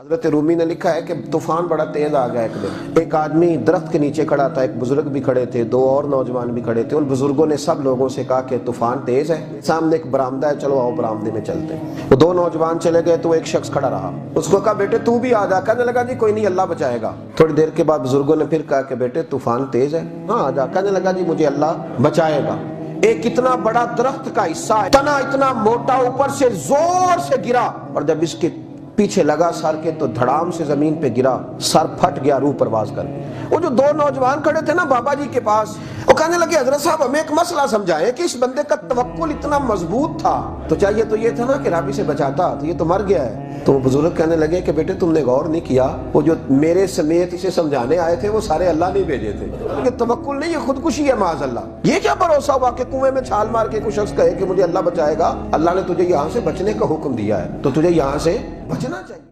हजरत रूमी ने लिखा है कि तूफान बड़ा तेज आ गया एक दिन। एक आदमी दरख्त के नीचे खड़ा था, एक बुजुर्ग भी खड़े थे, दो और नौजवान भी खड़े थे। उन बुजुर्गों ने सब लोगों से कहा कि तूफान तेज है, सामने एक बरामदा है, चलो आओ बरामदे में चलते हैं। वो दो नौजवान चले गए तो एक शख्स खड़ा रहा। उसको कहा बेटे तू भी आ जा। कहने लगा जी कोई नहीं, अल्लाह बचाएगा। थोड़ी देर के बाद बुजुर्गों ने फिर कहा कि बेटे तूफान तेज है, हाँ आ जा। कहने लगा जी मुझे अल्लाह बचाएगा। एक इतना बड़ा दरख्त का हिस्सा है, तना इतना मोटा, ऊपर से जोर से गिरा और जब इसके पीछे लगा सर के तो धड़ाम से जमीन पे गिरा, सर फट गया, रूह परवाज कर। वो जो दो नौजवान खड़े थे ना बाबा जी के पास, वो कहने लगे हजरत साहब हमें एक मसला समझाएं कि इस बंदे का तवक्कुल इतना मजबूत था तो चाहिए तो ये था ना कि रब से बचाता, तो ये तो मर गया है। तो वो बुजुर्ग कहने लगे कि बेटे तुमने गौर नहीं किया, वो जो मेरे समेत इसे समझाने आए थे वो सारे अल्लाह ने भेजे थे। ये तवक्कुल नहीं, ये खुदकुशी है माज़ अल्लाह। ये क्या भरोसा हुआ कि कुएं में छाल मार के कोई शख्स कहे कि मुझे अल्लाह बचाएगा। अल्लाह ने तुझे यहाँ से बचने का हुक्म दिया है तो तुझे यहाँ से बचना चाहिए।